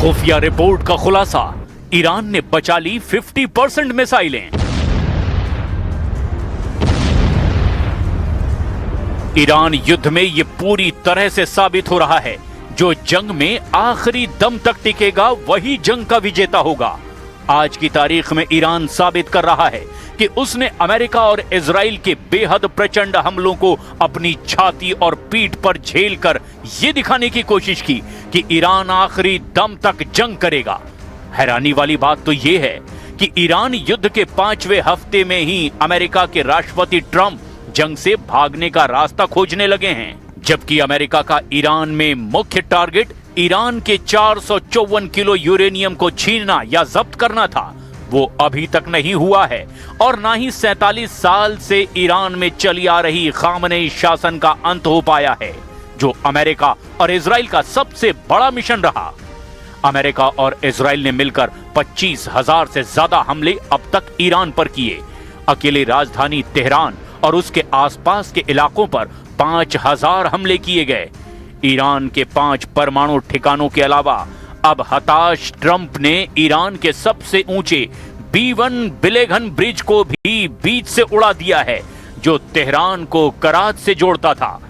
खुफिया रिपोर्ट का खुलासा, ईरान ने बचा ली 50% मिसाइलें। ईरान युद्ध में यह पूरी तरह से साबित हो रहा है, जो जंग में आखिरी दम तक टिकेगा वही जंग का विजेता होगा। आज की तारीख में ईरान साबित कर रहा है कि उसने अमेरिका और इजराइल के बेहद प्रचंड हमलों को अपनी छाती और पीठ पर झेलकर यह दिखाने की कोशिश की कि ईरान आखिरी दम तक जंग करेगा। हैरानी वाली बात तो यह है कि ईरान युद्ध के 5वें हफ्ते में ही अमेरिका के राष्ट्रपति ट्रंप जंग से भागने का रास्ता खोजने लगे हैं, जबकि अमेरिका का ईरान में मुख्य टारगेट ईरान के 454 किलो यूरेनियम को छीनना या जब्त करना था, वो अभी तक नहीं हुआ है। और ना ही 47 साल से ईरान में चली आ रही खामनेई शासन का अंत हो पाया है, जो अमेरिका और इजराइल का सबसे बड़ा मिशन रहा। अमेरिका और इजराइल ने मिलकर 25,000 से ज्यादा हमले अब तक ईरान पर किए। अकेले राजधानी तेहरान और उसके आसपास के इलाकों पर 5,000 हमले किए गए। ईरान के 5 परमाणु ठिकानों के अलावा अब हताश ट्रंप ने ईरान के सबसे ऊंचे B1 बिलेघन ब्रिज को भी बीच से उड़ा दिया है, जो तेहरान को कराच से जोड़ता था।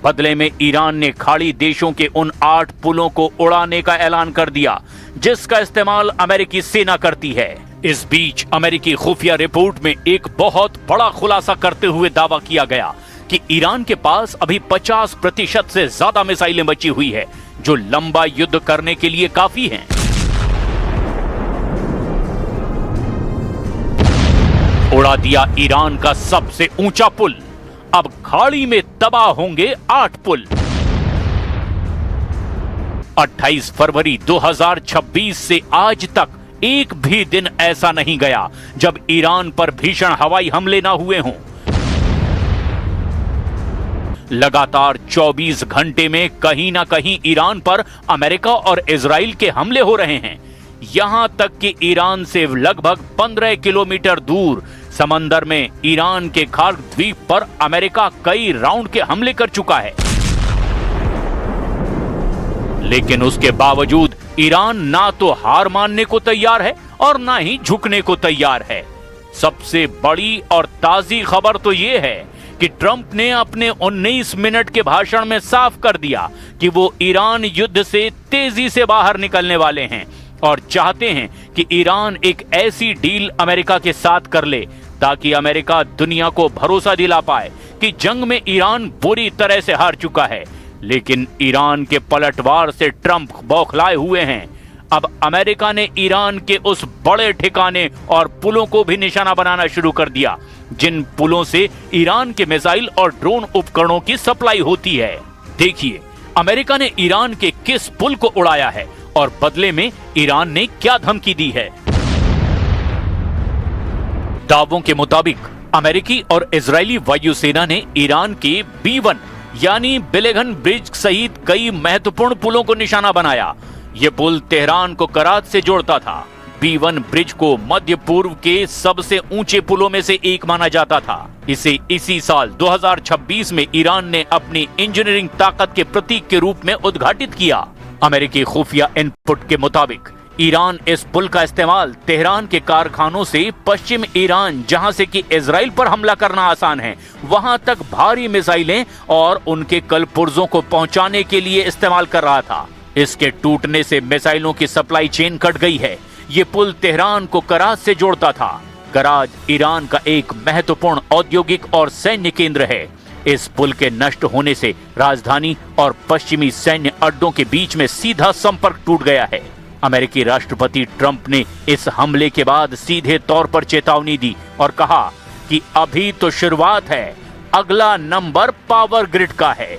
बदले में ईरान ने खाड़ी देशों के उन 8 पुलों को उड़ाने का ऐलान कर दिया, जिसका इस्तेमाल अमेरिकी सेना करती है। इस बीच अमेरिकी खुफिया रिपोर्ट में एक बहुत बड़ा खुलासा करते हुए दावा किया गया कि ईरान के पास अभी 50% से ज्यादा मिसाइलें बची हुई है, जो लंबा युद्ध करने के लिए काफी हैं। उड़ा दिया ईरान का सबसे ऊंचा पुल, अब खाड़ी में तबाह होंगे 8 पुल। 28 फरवरी 2026 से आज तक एक भी दिन ऐसा नहीं गया जब ईरान पर भीषण हवाई हमले ना हुए हों। लगातार 24 घंटे में कहीं ना कहीं ईरान पर अमेरिका और इजराइल के हमले हो रहे हैं। यहां तक कि ईरान से लगभग 15 किलोमीटर दूर समंदर में ईरान के खार्क द्वीप पर अमेरिका कई राउंड के हमले कर चुका है। लेकिन उसके बावजूद ईरान ना तो हार मानने को तैयार है और ना ही झुकने को तैयार है। सबसे बड़ी और ताजी खबर तो यह है कि ट्रंप ने अपने 19 मिनट के भाषण में साफ कर दिया कि वो ईरान युद्ध से तेजी से बाहर निकलने वाले हैं और चाहते हैं कि ईरान एक ऐसी डील अमेरिका के साथ कर ले ताकि अमेरिका दुनिया को भरोसा दिला पाए कि जंग में ईरान बुरी तरह से हार चुका है। लेकिन ईरान के पलटवार से ट्रंप बौखलाए हुए हैं। अब अमेरिका ने ईरान के उस बड़े ठिकाने और पुलों को भी निशाना बनाना शुरू कर दिया, जिन पुलों से ईरान के मिसाइल और ड्रोन उपकरणों की सप्लाई होती है। देखिए अमेरिका ने ईरान के किस पुल को उड़ाया है और बदले में ईरान ने क्या धमकी दी है। दावों के मुताबिक अमेरिकी और इजरायली वायुसेना ने ईरान के B1 यानी बिलेघन ब्रिज सहित कई महत्वपूर्ण पुलों को निशाना बनाया। यह पुल तेहरान को कराच से जोड़ता था। B1 ब्रिज को मध्य पूर्व के सबसे ऊंचे पुलों में से एक माना जाता था। इसे इसी साल 2026 में ईरान ने अपनी इंजीनियरिंग ताकत के प्रतीक के रूप में उद्घाटित किया। अमेरिकी खुफिया इनपुट के मुताबिक ईरान इस पुल का इस्तेमाल तेहरान के कारखानों से पश्चिम ईरान, जहां से कि इजराइल पर हमला करना आसान है, वहां तक भारी मिसाइलें और उनके कलपुर्जों को पहुंचाने के लिए इस्तेमाल कर रहा था। इसके टूटने से मिसाइलों की सप्लाई चेन कट गई है। ये पुल तेहरान को कराच से जोड़ता था। कराच ईरान का एक महत्वपूर्ण औद्योगिक और सैन्य केंद्र है। इस पुल के नष्ट होने से राजधानी और पश्चिमी सैन्य अड्डों के बीच में सीधा संपर्क टूट गया है। अमेरिकी राष्ट्रपति ट्रंप ने इस हमले के बाद सीधे तौर पर चेतावनी दी और कहा कि अभी तो शुरुआत है, अगला नंबर पावर ग्रिड का है।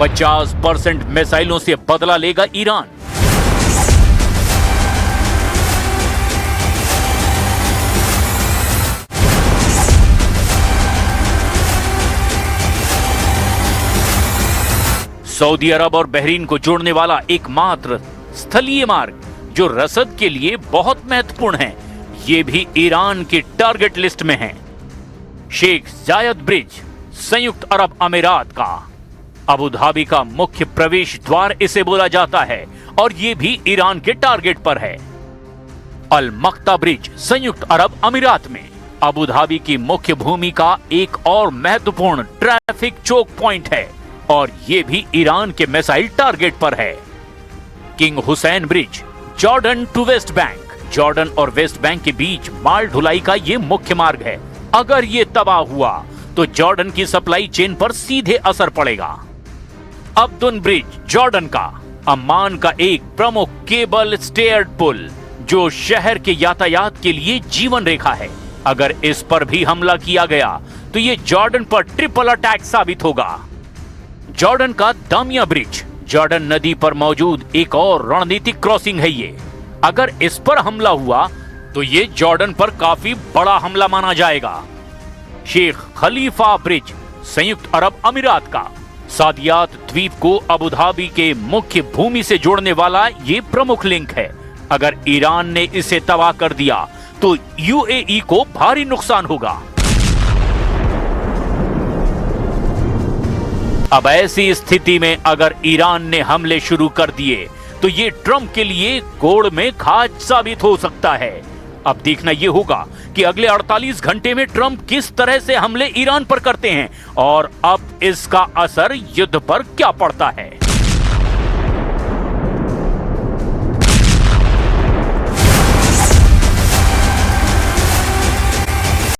50% मिसाइलों से बदला लेगा ईरान। सऊदी अरब और बहरीन को जोड़ने वाला एकमात्र स्थलीय मार्ग जो रसद के लिए बहुत महत्वपूर्ण हैं, ये भी ईरान की टारगेट लिस्ट में हैं। शेख जायद ब्रिज, संयुक्त अरब अमीरात का अबू धाबी का मुख्य प्रवेश द्वार इसे बोला जाता है और ये भी ईरान के टारगेट पर है। अल मक्ता ब्रिज, संयुक्त अरब अमीरात में अबू धाबी की मुख्य भूमि का एक और महत्वपूर्ण ट्रैफिक चोक पॉइंट है और ये भी ईरान के मिसाइल टारगेट पर है। King Hussein Bridge, Jordan to West Bank, Jordan और वेस्ट बैंक के बीच माल ढुलाई का ये मुख्य मार्ग है। अगर ये तबाह हुआ तो जॉर्डन की सप्लाई चेन पर सीधे असर पड़ेगा। अब्दुन ब्रिज, जॉर्डन का अम्मान का एक प्रमुख केबल स्टेयर्ड पुल जो शहर के यातायात के लिए जीवन रेखा है। अगर इस पर भी हमला किया गया तो ये जॉर्डन पर ट्रिपल अटैक साबित होगा। जॉर्डन का दामिया ब्रिज, जॉर्डन नदी पर मौजूद एक और रणनीतिक क्रॉसिंग है ये। अगर इस पर हमला हुआ तो ये जॉर्डन पर काफी बड़ा हमला माना जाएगा। शेख खलीफा ब्रिज, संयुक्त अरब अमीरात का सादियात द्वीप को अबू धाबी के मुख्य भूमि से जोड़ने वाला ये प्रमुख लिंक है। अगर ईरान ने इसे तबाह कर दिया तो यूएई को भारी नुकसान होगा। अब ऐसी स्थिति में अगर ईरान ने हमले शुरू कर दिए तो ये ट्रंप के लिए गोड़ में खाज साबित हो सकता है। अब देखना यह होगा कि अगले 48 घंटे में ट्रंप किस तरह से हमले ईरान पर करते हैं और अब इसका असर युद्ध पर क्या पड़ता है।